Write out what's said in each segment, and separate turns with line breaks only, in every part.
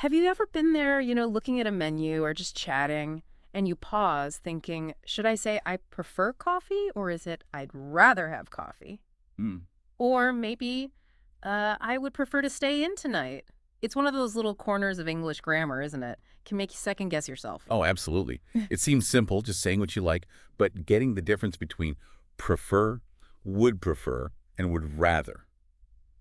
Have you ever been there, looking at a menu or just chatting, and you pause thinking, should I say I prefer coffee or is it I'd rather have coffee?
Mm.
Or maybe I would prefer to stay in tonight. It's one of those little corners of English grammar, isn't it? Can make you second guess yourself.
Oh, absolutely. It seems simple, just saying what you like, but getting the difference between prefer, and would rather,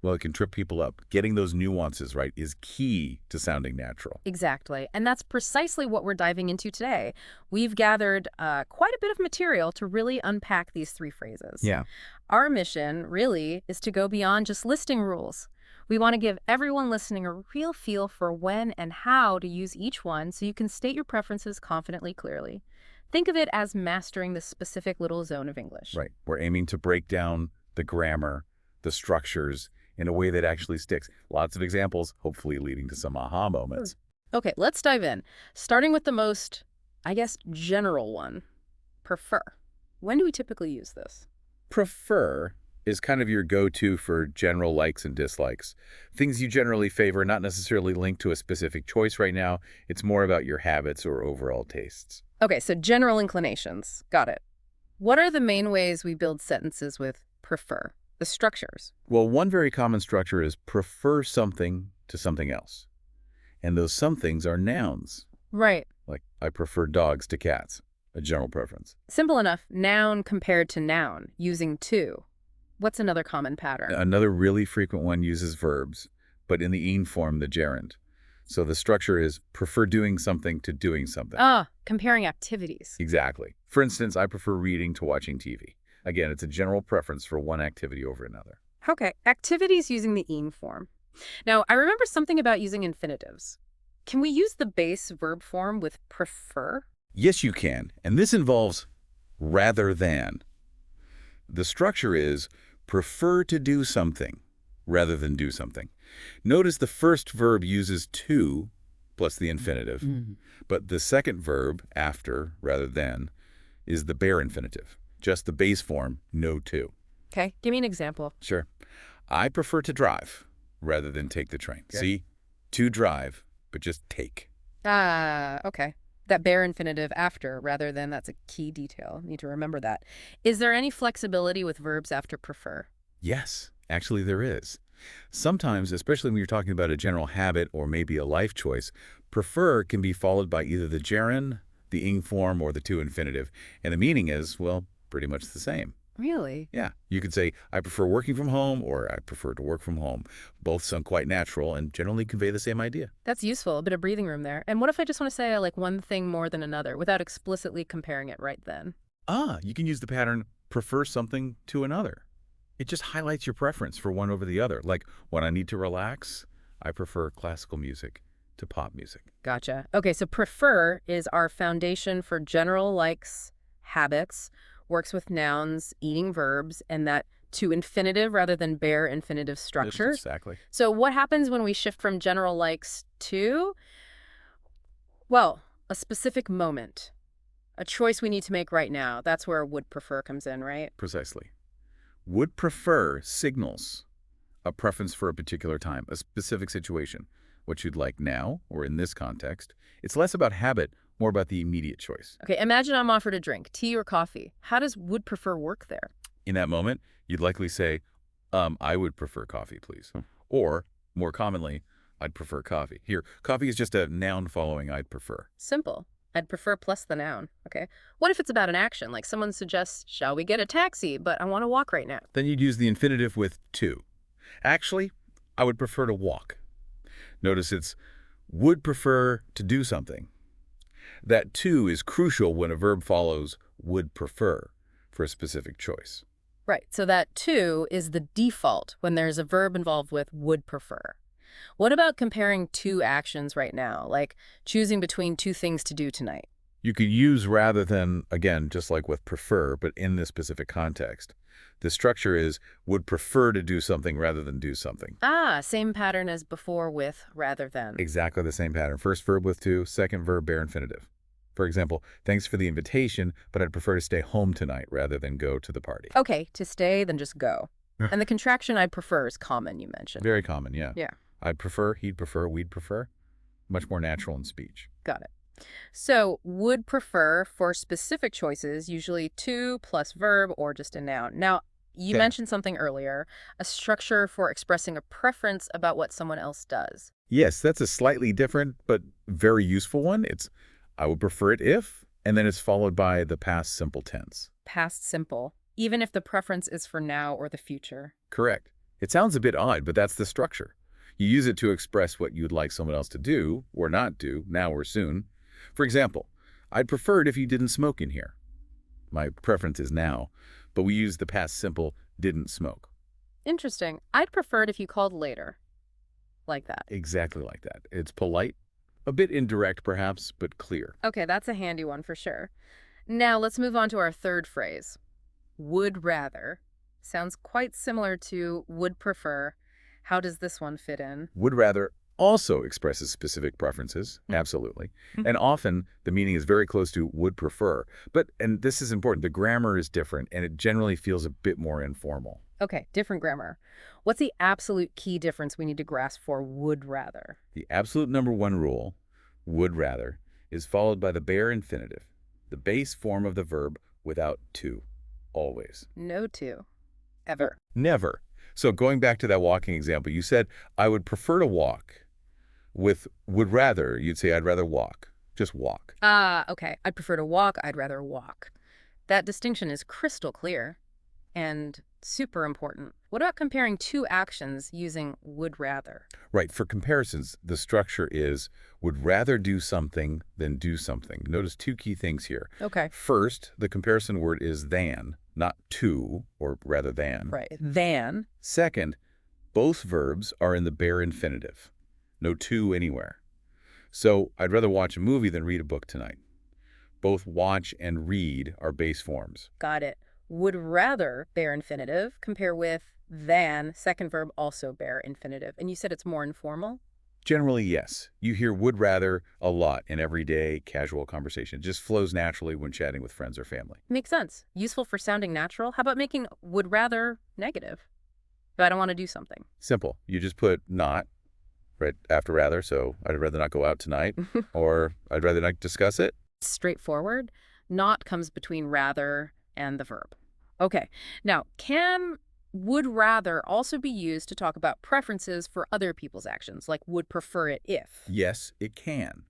well, it can trip people up. Getting those nuances right is key to sounding natural.
Exactly. And that's precisely what we're diving into today. We've gathered quite a bit of material to really unpack these three phrases.
Yeah.
Our mission, really, is to go beyond just listing rules. We want to give everyone listening a real feel for when and how to use each one so you can state your preferences confidently, clearly. Think of it as mastering this specific little zone of English.
Right. We're aiming to break down the grammar, the structures, in a way that actually sticks. Lots of examples, hopefully leading to some aha moments.
Okay, let's dive in. Starting with the most, I guess, general one, prefer. When do we typically use this?
Prefer is kind of your go-to for general likes and dislikes. Things you generally favor, not necessarily linked to a specific choice right now. It's more about your habits or overall tastes.
Okay, so general inclinations. Got it. What are the main ways we build sentences with prefer? The structures.
Well, one very common structure is prefer something to something else. And those somethings are nouns.
Right.
Like, I prefer dogs to cats, a general preference.
Simple enough. Noun compared to noun, using to. What's another common pattern?
Another really frequent one uses verbs, but in the ing form, the gerund. So the structure is prefer doing something to doing something.
Comparing activities.
Exactly. For instance, I prefer reading to watching TV. Again, it's a general preference for one activity over another.
Okay, activities using the ing form. Now, I remember something about using infinitives. Can we use the base verb form with prefer?
Yes, you can. And this involves rather than. The structure is prefer to do something rather than do something. Notice the first verb uses to plus the infinitive, but the second verb, after rather than, is the bare infinitive. Just the base form, no to.
Okay, give me an example.
Sure. I prefer to drive rather than take the train.
Okay.
See? To drive, but just take.
Okay. That bare infinitive after rather than, that's a key detail. Need to remember that. Is there any flexibility with verbs after prefer?
Yes, actually there is. Sometimes, especially when you're talking about a general habit or maybe a life choice, prefer can be followed by either the gerund, the ing form, or the to infinitive. And the meaning is, well, pretty much the same.
Really?
Yeah, you could say, I prefer working from home, or I prefer to work from home. Both sound quite natural and generally convey the same idea.
That's useful, a bit of breathing room there. And what if I just want to say I like one thing more than another without explicitly comparing it right then?
You can use the pattern prefer something to another. It just highlights your preference for one over the other. Like, when I need to relax, I prefer classical music to pop music.
Gotcha. Okay, so prefer is our foundation for general likes, habits, works with nouns, eating verbs, and that to infinitive rather than bare infinitive structure.
Exactly.
So what happens when we shift from general likes to, well, a specific moment, a choice we need to make right now? That's where would prefer comes in, right?
Precisely. Would prefer signals a preference for a particular time, a specific situation, what you'd like now, or in this context. It's less about habit, more about the immediate choice.
Okay, imagine I'm offered a drink, tea or coffee. How does would prefer work there?
In that moment, you'd likely say, I would prefer coffee, please. Or, more commonly, I'd prefer coffee. Here, coffee is just a noun following I'd prefer.
Simple. I'd prefer plus the noun. Okay. What if it's about an action? Like someone suggests, shall we get a taxi? But I want to walk right now.
Then you'd use the infinitive with to. Actually, I would prefer to walk. Notice it's would prefer to do something. That to is crucial when a verb follows would prefer for a specific choice.
Right. So that to is the default when there's a verb involved with would prefer. What about comparing two actions right now, like choosing between two things to do tonight?
You could use rather than, again, just like with prefer, but in this specific context. The structure is would prefer to do something rather than do something.
Same pattern as before with rather than.
Exactly the same pattern. First verb with to, second verb bare infinitive. For example, thanks for the invitation, but I'd prefer to stay home tonight rather than go to the party.
Okay, to stay, then just go. And the contraction I'd prefer is common, you mentioned.
Very common, yeah.
Yeah.
I'd prefer, he'd prefer, we'd prefer. much more natural in speech.
Got it. So, would prefer for specific choices, usually to plus verb or just a noun. Now, you
Okay.
mentioned something earlier, a structure for expressing a preference about what someone else does.
Yes, that's a slightly different but very useful one. It's I would prefer it if, and then it's followed by the past simple tense.
Past simple, even if the preference is for now or the future.
Correct. It sounds a bit odd, but that's the structure. You use it to express what you'd like someone else to do or not do, now or soon. For example, I'd prefer it if you didn't smoke in here. My preference is now, but we use the past simple didn't smoke.
Interesting. I'd prefer it if you called later. Like that.
Exactly like that. It's polite, a bit indirect perhaps, but clear.
Okay, that's a handy one for sure. Now, let's move on to our third phrase. Would rather. Sounds quite similar to would prefer. How does this one fit in?
Would rather also expresses specific preferences, absolutely. And often the meaning is very close to would prefer. But, and this is important, the grammar is different and it generally feels a bit more informal.
Okay, different grammar. What's the absolute key difference we need to grasp for would rather?
The absolute number one rule, would rather, is followed by the bare infinitive, the base form of the verb without to, always.
No to. Ever.
Never. So going back to that walking example, you said, I would prefer to walk. With would rather, you'd say, I'd rather walk. Just walk.
Ah, okay. I'd prefer to walk. I'd rather walk. That distinction is crystal clear and super important. What about comparing two actions using would rather?
Right. For comparisons, the structure is would rather do something than do something. Notice two key things here.
Okay.
First, the comparison word is than, not to, or rather than.
Right. Than.
Second, both verbs are in the bare infinitive. No to anywhere. So I'd rather watch a movie than read a book tonight. Both watch and read are base forms.
Got it. Would rather, bare infinitive, compare with than, second verb, also bare infinitive. And you said it's more informal?
Generally, yes. You hear would rather a lot in everyday casual conversation. It just flows naturally when chatting with friends or family.
Makes sense. Useful for sounding natural. How about making would rather negative? If I don't want to do something.
Simple. You just put not right after rather, so I'd rather not go out tonight, or I'd rather not discuss it.
Straightforward. Not comes between rather and the verb. Okay. Now, can would rather also be used to talk about preferences for other people's actions, like would prefer it if?
Yes, it can.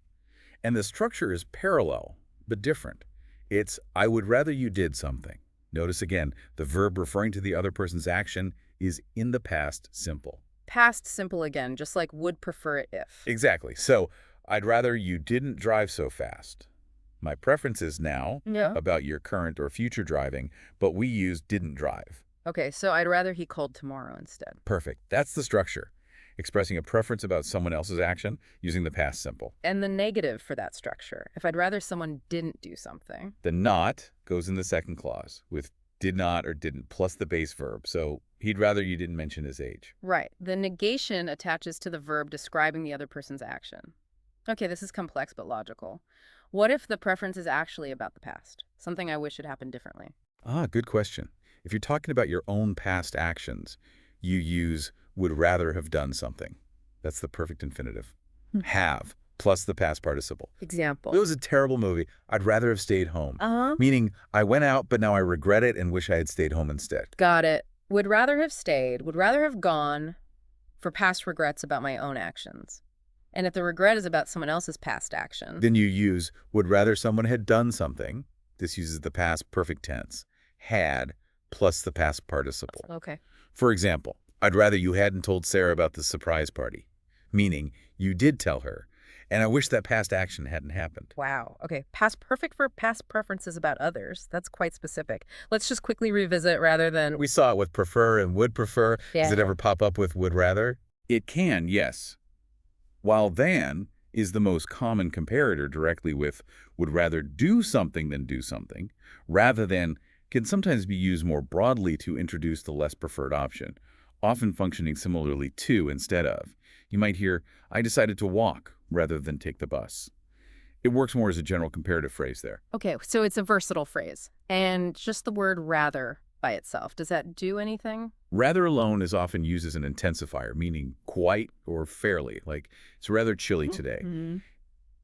And the structure is parallel, but different. It's, I would rather you did something. Notice again, the verb referring to the other person's action is in the past simple.
Past simple again, just like would prefer it if.
Exactly. So, I'd rather you didn't drive so fast. My preference is now
Yeah.
about your current or future driving, but we use didn't drive.
Okay, so I'd rather he called tomorrow instead.
Perfect. That's the structure. Expressing a preference about someone else's action using the past simple.
And the negative for that structure, if I'd rather someone didn't do something.
The not goes in the second clause with did not or didn't plus the base verb. So he'd rather you didn't mention his age.
Right. The negation attaches to the verb describing the other person's action. Okay, this is complex but logical. What if the preference is actually about the past? Something I wish had happened differently.
Ah, good question. If you're talking about your own past actions, you use would rather have done something. That's the perfect infinitive. Have plus the past participle.
Example.
It was a terrible movie. I'd rather have stayed home.
Uh-huh.
Meaning, I went out, but now I regret it and wish I had stayed home instead.
Got it. Would rather have stayed, would rather have gone for past regrets about my own actions. And if the regret is about someone else's past action.
Then you use would rather someone had done something. This uses the past perfect tense. Had plus the past participle.
Okay.
For example, I'd rather you hadn't told Sarah about the surprise party. Meaning, you did tell her, and I wish that past action hadn't happened.
Wow. Okay. Past perfect for past preferences about others. That's quite specific. Let's just quickly revisit rather than...
We saw it with prefer and would prefer.
Yeah.
Does it ever pop up with would rather? It can, yes. While than is the most common comparator directly with would rather do something than do something, rather than can sometimes be used more broadly to introduce the less preferred option, often functioning similarly to instead of. You might hear, I decided to walk rather than take the bus. It works more as a general comparative phrase there.
Okay, so it's a versatile phrase. And just the word rather by itself. Does that do anything?
Rather alone is often used as an intensifier, meaning quite or fairly, like it's rather chilly today.
Mm-hmm.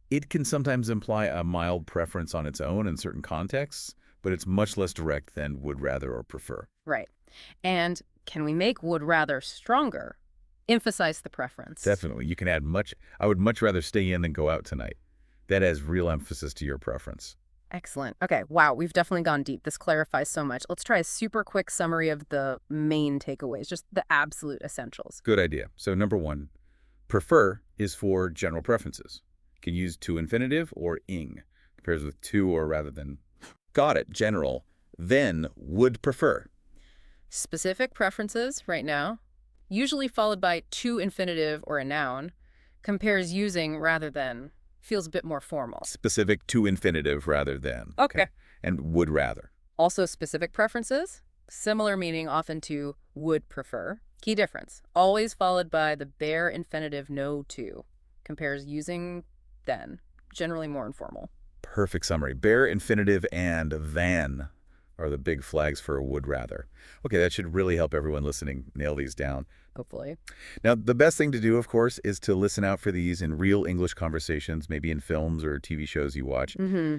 It can sometimes imply a mild preference on its own in certain contexts, but it's much less direct than would rather or prefer.
Right. And can we make would rather stronger? Emphasize the preference.
Definitely. You can add much. I would much rather stay in than go out tonight. That adds real emphasis to your preference.
Excellent. Okay, wow, we've definitely gone deep. This clarifies so much. Let's try a super quick summary of the main takeaways, just the absolute essentials.
Good idea. So number one, prefer is for general preferences. Can use to infinitive or ing. Compares with to or rather than. Got it. General. Then would prefer.
Specific preferences right now, usually followed by to infinitive or a noun, compares using rather than, feels a bit more formal.
Specific to infinitive rather than.
Okay.
And would rather.
Also specific preferences, similar meaning often to would prefer. Key difference, always followed by the bare infinitive no to, compares using then, generally more informal.
Perfect summary. Bare infinitive and than are the big flags for would rather. Okay, that should really help everyone listening nail these down.
Hopefully.
Now, the best thing to do, of course, is to listen out for these in real English conversations, maybe in films or TV shows you watch.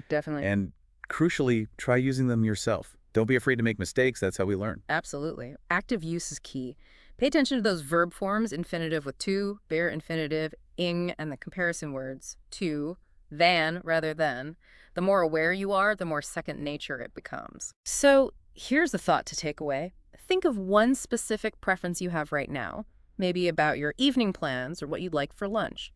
Definitely.
And crucially, try using them yourself. Don't be afraid to make mistakes. That's how we learn.
Absolutely. Active use is key. Pay attention to those verb forms, infinitive with to, bare infinitive, ing, and the comparison words, to, than, rather than. The more aware you are, the more second nature it becomes. So here's a thought to take away. Think of one specific preference you have right now, maybe about your evening plans or what you'd like for lunch.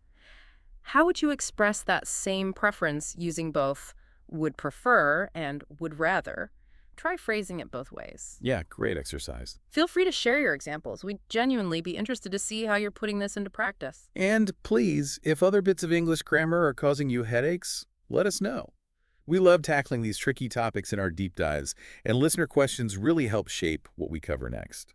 How would you express that same preference using both would prefer and would rather? Try phrasing it both ways.
Yeah, great exercise.
Feel free to share your examples. We'd genuinely be interested to see how you're putting this into practice.
And please, if other bits of English grammar are causing you headaches, let us know. We love tackling these tricky topics in our deep dives, and listener questions really help shape what we cover next.